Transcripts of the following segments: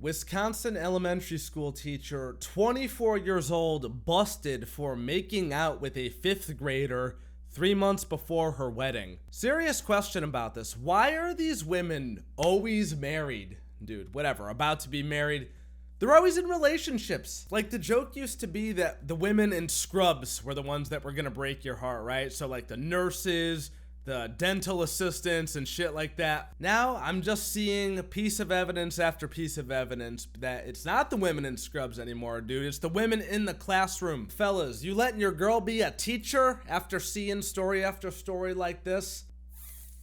Wisconsin elementary school teacher, 24 years old, busted for making out with a 5th grader 3 months before her wedding. Serious question about this. Why are these women always married? Dude, whatever, about to be married. They're always in relationships. Like, the joke used to be that the women in Scrubs were the ones that were gonna break your heart, right? So like the nurses, the dental assistants and shit like that. Now I'm just seeing piece of evidence after piece of evidence that it's not the women in Scrubs anymore, dude. It's the women in the classroom. Fellas, you letting your girl be a teacher after seeing story after story like this?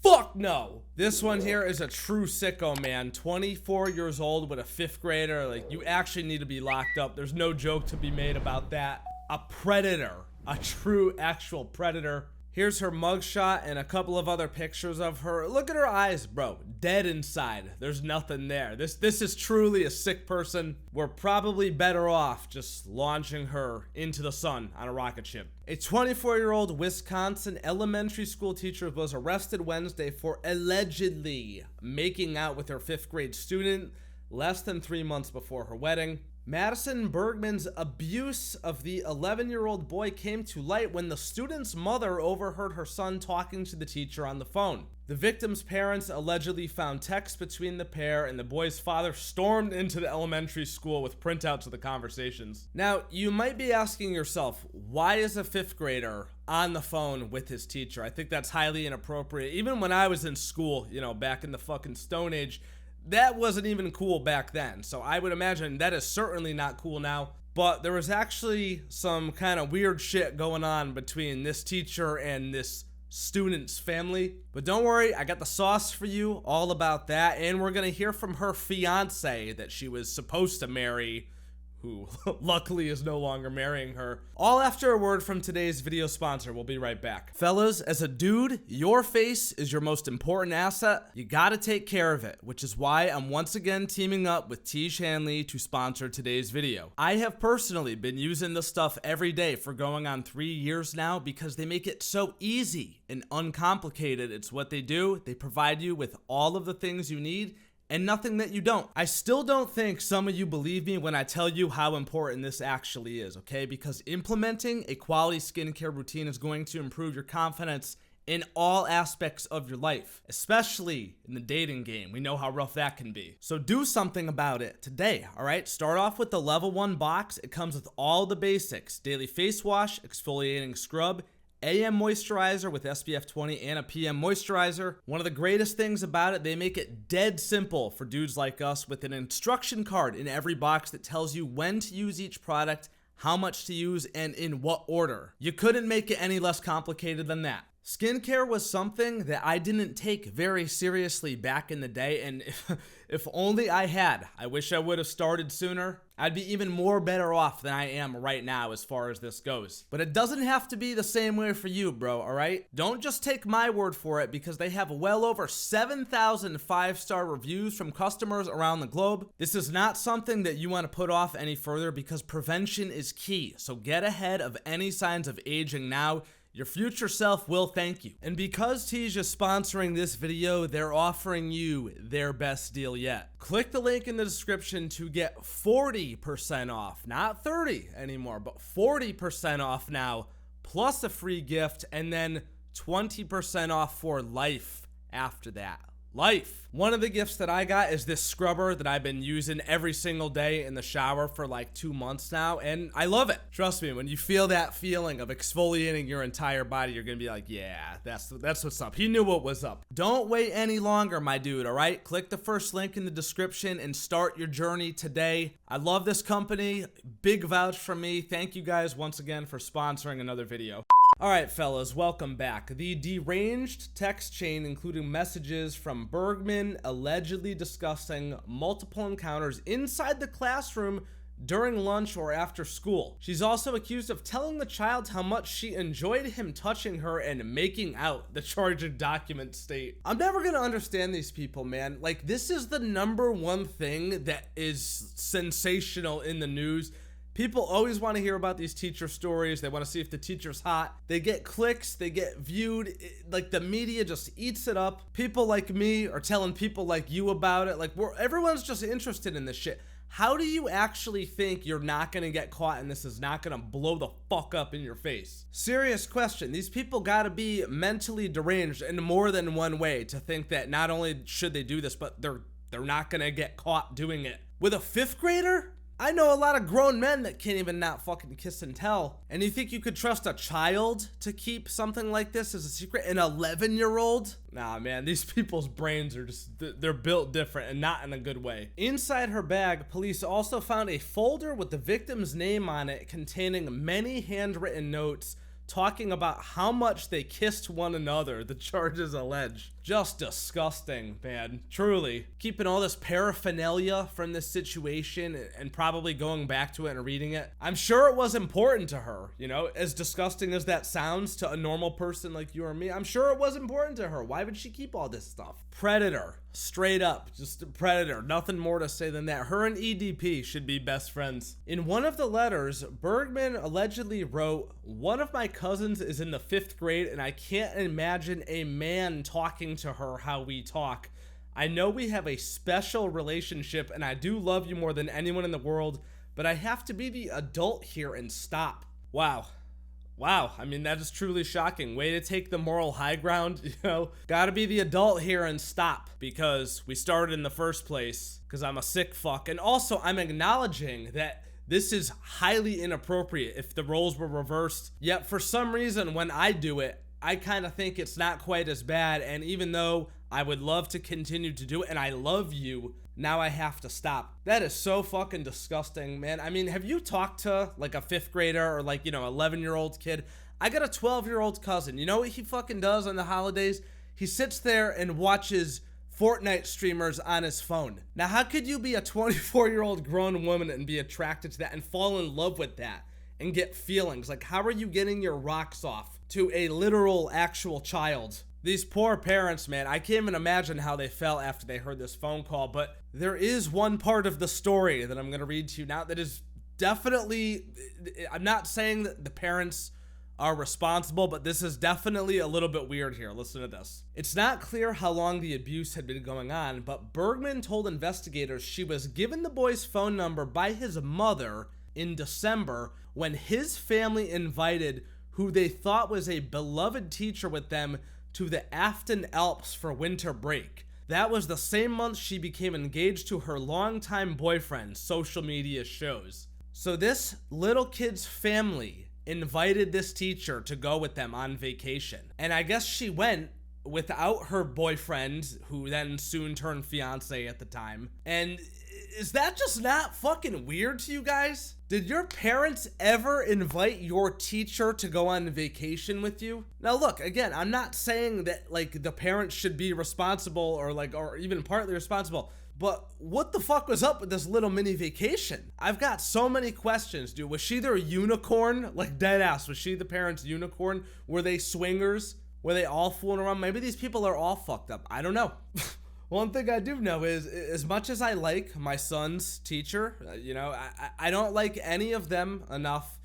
Fuck no. This one here is a true sicko, man. 24 years old with a 5th grader. Like, you actually need to be locked up. There's no joke to be made about that. A predator. A true actual predator. Here's her mugshot and a couple of other pictures of her. Look at her eyes, bro. Dead inside. There's nothing there. This is truly a sick person. We're probably better off just launching her into the sun on a rocket ship. A 24-year-old Wisconsin elementary school teacher was arrested Wednesday for allegedly making out with her 5th grade student less than 3 months before her wedding. Madison Bergman's abuse of the 11-year-old boy came to light when the student's mother overheard her son talking to the teacher on the phone. The victim's parents allegedly found texts between the pair, and the boy's father stormed into the elementary school with printouts of the conversations. Now, you might be asking yourself, why is a 5th grader on the phone with his teacher? I think that's highly inappropriate. Even when I was in school, you know, back in the fucking Stone Age, that wasn't even cool back then. So I would imagine that is certainly not cool now. But there was actually some kind of weird shit going on between this teacher and this student's family. But don't worry, I got the sauce for you all about that. And we're gonna hear from her fiance that she was supposed to marry, who luckily is no longer marrying her. All after a word from today's video sponsor. We'll be right back. Fellas, as a dude, your face is your most important asset. You gotta take care of it, which is why I'm once again teaming up with Tiege Hanley to sponsor today's video. I have personally been using this stuff every day for going on 3 years now because they make it so easy and uncomplicated. It's what they do. They provide you with all of the things you need and nothing that you don't. I still don't think some of you believe me when I tell you how important this actually is, okay? Because implementing a quality skincare routine is going to improve your confidence in all aspects of your life, especially in the dating game. We know how rough that can be. So do something about it today, all right? Start off with the level 1 box. It comes with all the basics: daily face wash, exfoliating scrub, AM moisturizer with SPF 20 and a PM moisturizer. One of the greatest things about it, they make it dead simple for dudes like us with an instruction card in every box that tells you when to use each product, how much to use, and in what order. You couldn't make it any less complicated than that. Skincare was something that I didn't take very seriously back in the day, and if only I had. I wish I would have started sooner. I'd be even more better off than I am right now as far as this goes. But it doesn't have to be the same way for you, bro, alright? Don't just take my word for it, because they have well over 7,000 5-star reviews from customers around the globe. This is not something that you want to put off any further, because prevention is key. So get ahead of any signs of aging now. Your future self will thank you. And because Tiege is sponsoring this video, they're offering you their best deal yet. Click the link in the description to get 40% off, not 30 anymore, but 40% off now, plus a free gift, and then 20% off for life after that. Life. One of the gifts that I got is this scrubber that I've been using every single day in the shower for like 2 months now, and I love it. Trust me, when you feel that feeling of exfoliating your entire body, you're gonna be like, yeah, that's what's up. He knew what was up. Don't wait any longer, my dude, all right? Click the first link in the description and start your journey today. I love this company. Big vouch from me. Thank you guys once again for sponsoring another video. Alright fellas, welcome back. The deranged text chain including messages from Bergman allegedly discussing multiple encounters inside the classroom during lunch or after school. She's also accused of telling the child how much she enjoyed him touching her and making out, the charged documents state. I'm never gonna understand these people, man. Like, this is the #1 thing that is sensational in the news. People always want to hear about these teacher stories. They want to see if the teacher's hot. They get clicks, they get viewed. Like the media just eats it up. People like me are telling people like you about it. Like everyone's just interested in this shit. How do you actually think you're not gonna get caught and this is not gonna blow the fuck up in your face? Serious question. These people gotta be mentally deranged in more than one way to think that not only should they do this, but they're not gonna get caught doing it. With a 5th grader? I know a lot of grown men that can't even not fucking kiss and tell. And you think you could trust a child to keep something like this as a secret? An 11-year-old? Nah, man, these people's brains are just, they're built different and not in a good way. Inside her bag, police also found a folder with the victim's name on it containing many handwritten notes talking about how much they kissed one another, the charges allege. Just disgusting, man. Truly. Keeping all this paraphernalia from this situation and probably going back to it and reading it. I'm sure it was important to her, you know, as disgusting as that sounds to a normal person like you or me. I'm sure it was important to her. Why would she keep all this stuff? Predator. Straight up. Just a predator. Nothing more to say than that. Her and EDP should be best friends. In one of the letters, Bergman allegedly wrote, "One of my cousins is in the 5th grade and I can't imagine a man talking to her how we talk. I know we have a special relationship and I do love you more than anyone in the world, but I have to be the adult here and stop." Wow. Wow, I mean, that is truly shocking. Way to take the moral high ground, you know? Gotta be the adult here and stop, because we started in the first place, because I'm a sick fuck. And also, I'm acknowledging that this is highly inappropriate if the roles were reversed. Yet, for some reason, when I do it, I kind of think it's not quite as bad, and even though I would love to continue to do it, and I love you, now I have to stop. That is so fucking disgusting, man. I mean, have you talked to like a 5th grader or like, you know, 11-year-old kid? I got a 12-year-old cousin. You know what he fucking does on the holidays? He sits there and watches Fortnite streamers on his phone. Now, how could you be a 24-year-old grown woman and be attracted to that and fall in love with that and get feelings? Like, how are you getting your rocks off to a literal, actual child? These poor parents, man, I can't even imagine how they felt after they heard this phone call, but there is one part of the story that I'm going to read to you now that is definitely, I'm not saying that the parents are responsible, but this is definitely a little bit weird here. Listen to this. It's not clear how long the abuse had been going on, but Bergman told investigators she was given the boy's phone number by his mother in December when his family invited who they thought was a beloved teacher with them to the Afton Alps for winter break. That was the same month she became engaged to her longtime boyfriend, social media shows. So this little kid's family invited this teacher to go with them on vacation. And I guess she went without her boyfriend, who then soon turned fiance at the time. And is that just not fucking weird to you guys? Did your parents ever invite your teacher to go on vacation with you? Now look, again, I'm not saying that like the parents should be responsible or even partly responsible, but what the fuck was up with this little mini vacation? I've got so many questions, dude. Was she their unicorn? Like dead ass, was she the parents' unicorn? Were they swingers? Were they all fooling around? Maybe these people are all fucked up. I don't know. One thing I do know is, as much as I like my son's teacher, you know, I don't like any of them enough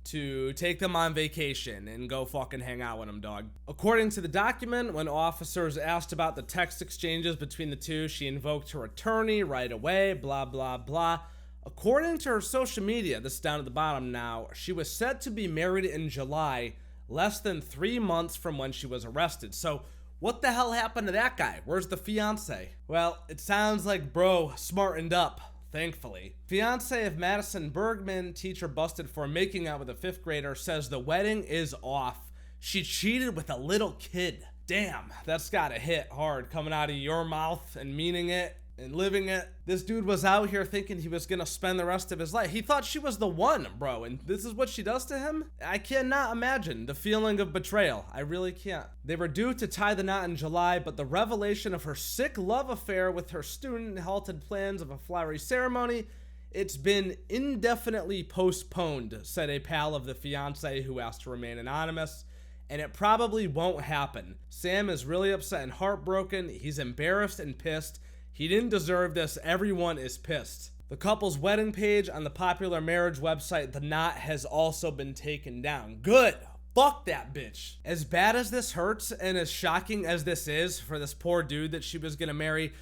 to take them on vacation and go fucking hang out with them, dog. According to the document, when officers asked about the text exchanges between the two, she invoked her attorney right away, blah, blah, blah. According to her social media, this is down at the bottom now, she was said to be married in July, less than 3 months from when she was arrested. So, what the hell happened to that guy? Where's the fiance? Well, it sounds like bro smartened up, thankfully. Fiance of Madison Bergman, teacher busted for making out with a 5th grader, says the wedding is off. She cheated with a little kid. Damn, that's gotta hit hard coming out of your mouth and meaning it and living it. This dude was out here thinking he was gonna spend the rest of his life. He thought she was the one, bro, and this is what she does to him? I cannot imagine the feeling of betrayal. I really can't. They were due to tie the knot in July, but the revelation of her sick love affair with her student halted plans of a flowery ceremony. It's been indefinitely postponed, said a pal of the fiance who asked to remain anonymous. And it probably won't happen. Sam is really upset and heartbroken. He's embarrassed and pissed. He didn't deserve this. Everyone is pissed. The couple's wedding page on the popular marriage website The Knot has also been taken down. Good. Fuck that bitch. As bad as this hurts and as shocking as this is for this poor dude that she was gonna marry,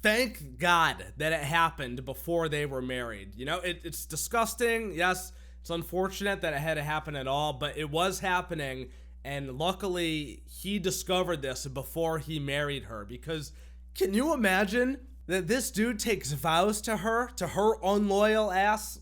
thank God that it happened before they were married. You know, it's disgusting. Yes, it's unfortunate that it had to happen at all, but it was happening, and luckily he discovered this before he married her. Because can you imagine that this dude takes vows to her unloyal ass?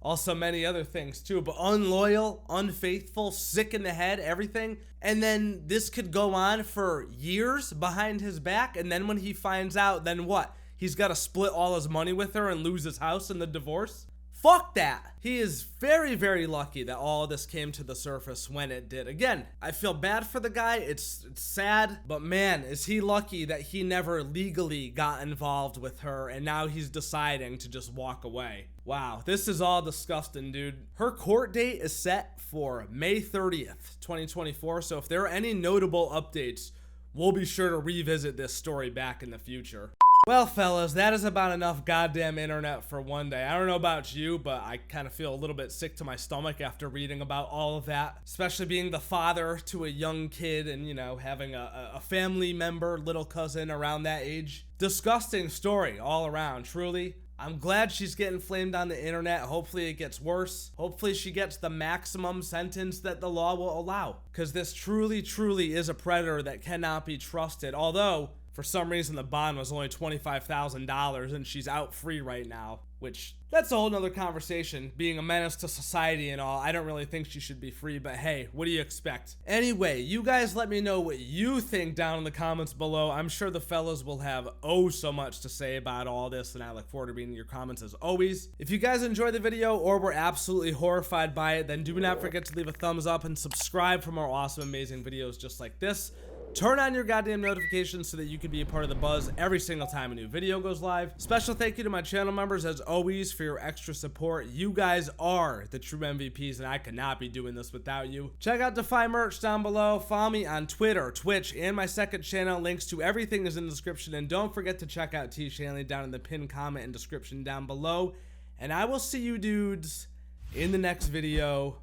Also many other things too, but unloyal, unfaithful, sick in the head, everything. And then this could go on for years behind his back. And then when he finds out, then what? He's got to split all his money with her and lose his house in the divorce? Fuck that. He is very, very lucky that all of this came to the surface when it did. Again, I feel bad for the guy. It's sad, but man, is he lucky that he never legally got involved with her, and now he's deciding to just walk away. Wow, this is all disgusting, dude. Her court date is set for May 30th, 2024, so if there are any notable updates, we'll be sure to revisit this story back in the future. Well, fellas, that is about enough goddamn internet for one day. I don't know about you, but I kind of feel a little bit sick to my stomach after reading about all of that, especially being the father to a young kid and, you know, having a family member, little cousin around that age. Disgusting story all around, truly. I'm glad she's getting flamed on the internet. Hopefully it gets worse. Hopefully she gets the maximum sentence that the law will allow, because this truly, truly is a predator that cannot be trusted. Although, for some reason, the bond was only $25,000 and she's out free right now, which that's a whole nother conversation. Being a menace to society and all, I don't really think she should be free, but hey, what do you expect? Anyway, you guys let me know what you think down in the comments below. I'm sure the fellas will have oh so much to say about all this, and I look forward to reading your comments as always. If you guys enjoyed the video or were absolutely horrified by it, then do not forget to leave a thumbs up and subscribe for more awesome, amazing videos just like this. Turn on your goddamn notifications so that you can be a part of the buzz every single time a new video goes live. Special thank you to my channel members as always for your extra support. You guys are the true MVPs, and I could not be doing this without you. Check out Defy merch down below. Follow me on Twitter, Twitch, and my second channel. Links to everything is in the description, and don't forget to check out T. Shanley down in the pinned comment and description down below. And I will see you dudes in the next video.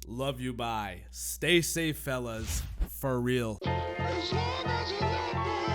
Love you, bye. Stay safe, fellas. For real. As long as you love me.